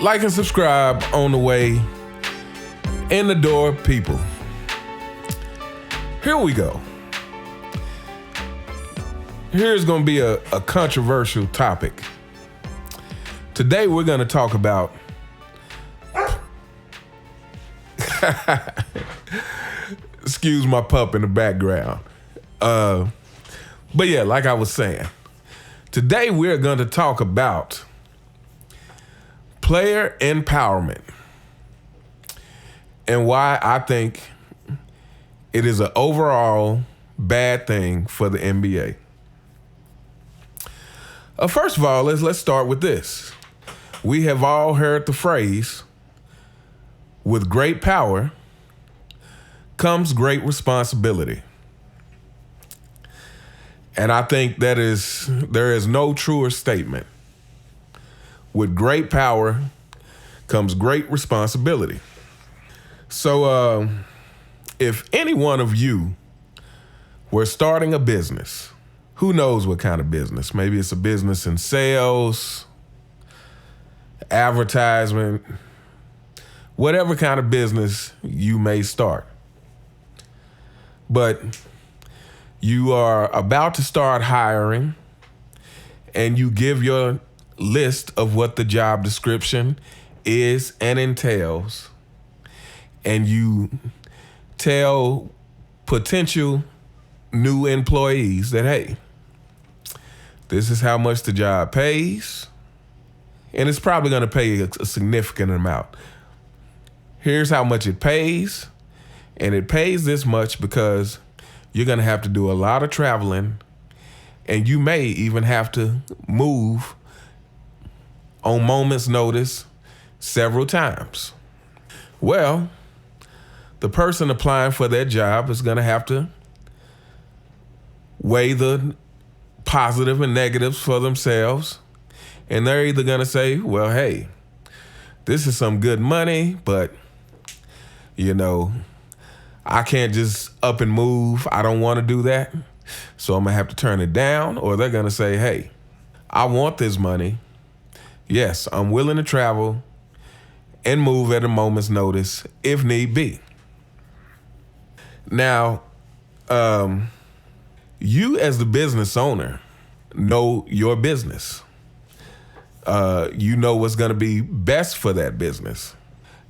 Like and subscribe on the way in the door, people. Here we go. Here's going to be a controversial topic. Today we're going to talk about excuse my pup in the background. But yeah, like I was saying, today we're going to talk about player empowerment and why I think it is an overall bad thing for the NBA. First of all, let's start with this. We have all heard the phrase, with great power comes great responsibility. And I think there is no truer statement. With great power comes great responsibility. So if any one of you were starting a business, who knows what kind of business? Maybe it's a business in sales, advertisement, whatever kind of business you may start. But you are about to start hiring and you give your list of what the job description is and entails. And you tell potential new employees that, hey, this is how much the job pays, and it's probably going to pay a significant amount. Here's how much it pays, and it pays this much because you're going to have to do a lot of traveling, and you may even have to move on moment's notice several times. Well, the person applying for that job is going to have to weigh the positive and negatives for themselves. And they're either going to say, well, hey, this is some good money, but, I can't just up and move. I don't want to do that. So I'm going to have to turn it down. Or they're going to say, hey, I want this money. Yes, I'm willing to travel and move at a moment's notice if need be. Now, you as the business owner know your business. You know what's going to be best for that business.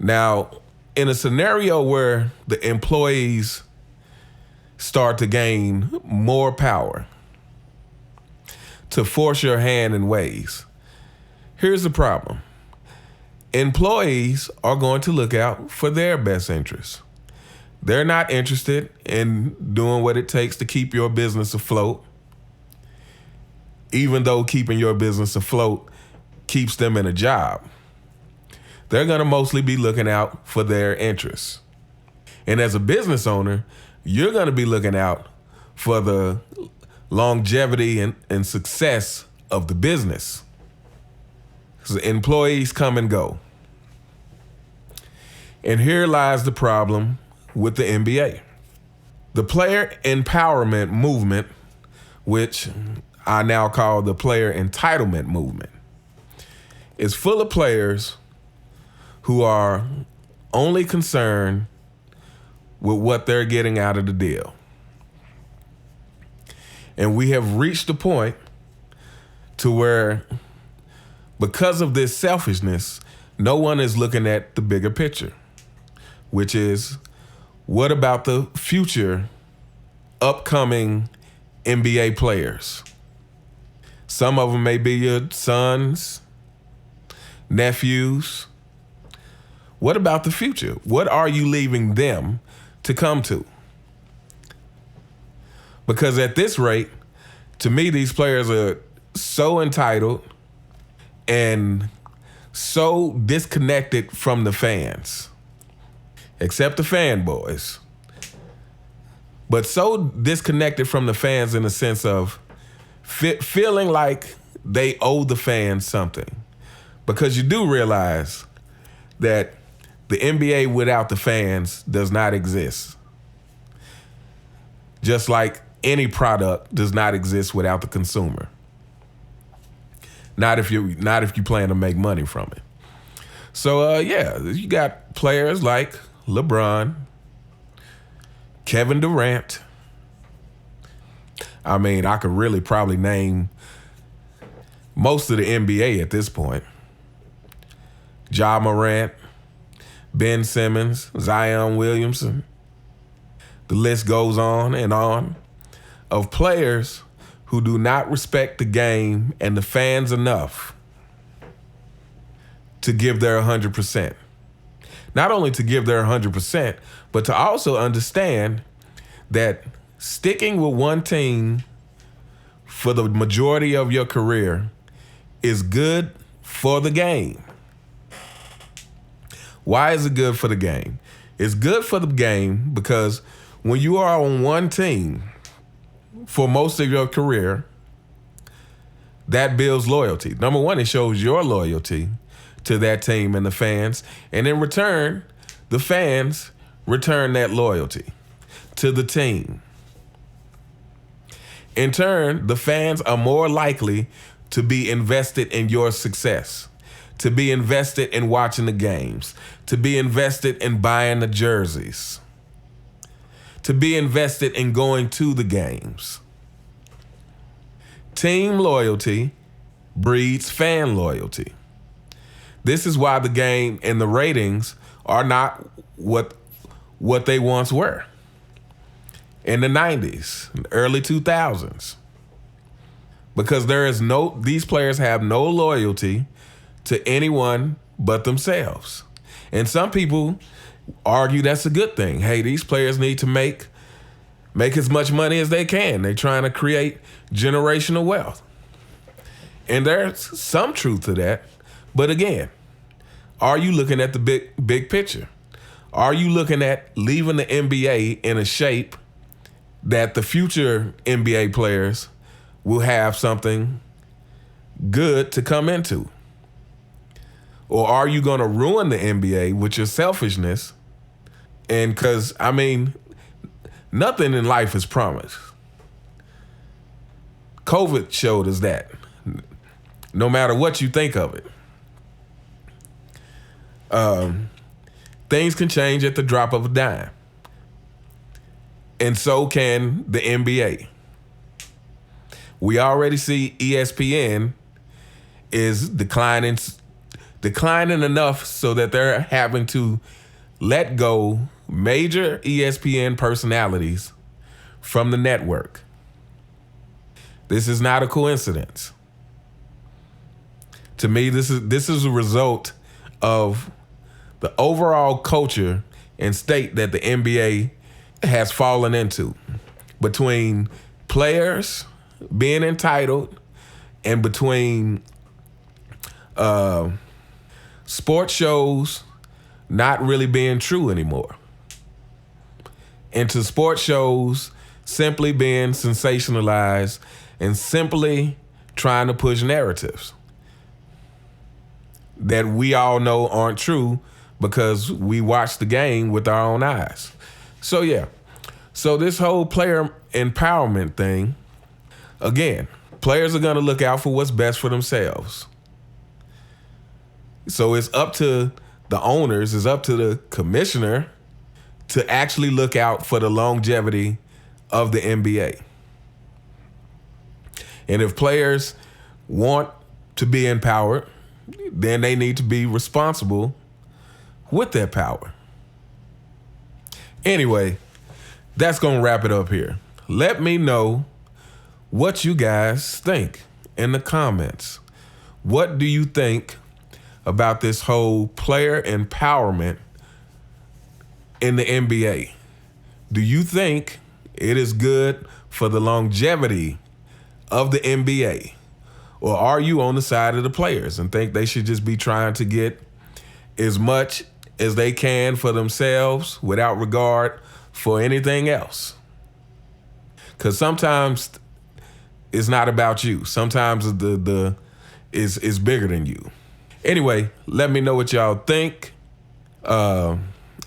Now, in a scenario where the employees start to gain more power to force your hand in ways, here's the problem. Employees are going to look out for their best interests. They're not interested in doing what it takes to keep your business afloat, even though keeping your business afloat keeps them in a job. They're going to mostly be looking out for their interests. And as a business owner, you're going to be looking out for the longevity and success of the business. Because employees come and go. And here lies the problem with the NBA. The player empowerment movement, which I now call the player entitlement movement, is full of players who are only concerned with what they're getting out of the deal. And we have reached a point to where, because of this selfishness, no one is looking at the bigger picture, which is, what about the future upcoming NBA players? Some of them may be your sons, nephews. What about the future? What are you leaving them to come to? Because at this rate, to me, these players are so entitled and so disconnected from the fans, except the fanboys, but so disconnected from the fans in the sense of feeling like they owe the fans something. Because you do realize that the NBA without the fans does not exist. Just like any product does not exist without the consumer. Not if you plan to make money from it. So yeah, you got players like LeBron, Kevin Durant. I mean, I could really probably name most of the NBA at this point. Ja Morant, Ben Simmons, Zion Williamson. The list goes on of players who do not respect the game and the fans enough to give their 100%. Not only to give their 100%, but to also understand that sticking with one team for the majority of your career is good for the game. Why is it good for the game? It's good for the game because when you are on one team for most of your career, that builds loyalty. Number one, it shows your loyalty to that team and the fans. And in return, the fans return that loyalty to the team. In turn, the fans are more likely to be invested in your success, to be invested in watching the games, to be invested in buying the jerseys, to be invested in going to the games. Team loyalty breeds fan loyalty. This is why the game and the ratings are not what they once were in the 90s, early 2000s. Because these players have no loyalty to anyone but themselves. And some people argue that's a good thing. Hey, these players need to make as much money as they can. They're trying to create generational wealth. And there's some truth to that. But again, are you looking at the big picture? Are you looking at leaving the NBA in a shape that the future NBA players will have something good to come into? Or are you going to ruin the NBA with your selfishness? And because, I mean, nothing in life is promised. COVID showed us that. No matter what you think of it. Things can change at the drop of a dime. And so can the NBA. We already see ESPN is declining enough so that they're having to let go major ESPN personalities from the network. This is not a coincidence. To me, this is a result of the overall culture and state that the NBA has fallen into, between players being entitled and between sports shows not really being true anymore, into sports shows simply being sensationalized and simply trying to push narratives that we all know aren't true because we watch the game with our own eyes. So yeah, so this whole player empowerment thing, again, players are going to look out for what's best for themselves. So it's up to the owners, it's up to the commissioner to actually look out for the longevity of the NBA. And if players want to be empowered, then they need to be responsible with their power. Anyway, that's going to wrap it up here. Let me know what you guys think in the comments. What do you think about this whole player empowerment in the NBA? Do you think it is good for the longevity of the NBA? Or are you on the side of the players and think they should just be trying to get as much as they can for themselves without regard for anything else? Because sometimes it's not about you. Sometimes the is bigger than you. Anyway, let me know what y'all think. And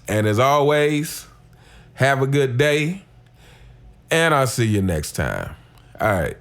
as always, have a good day. And I'll see you next time. All right.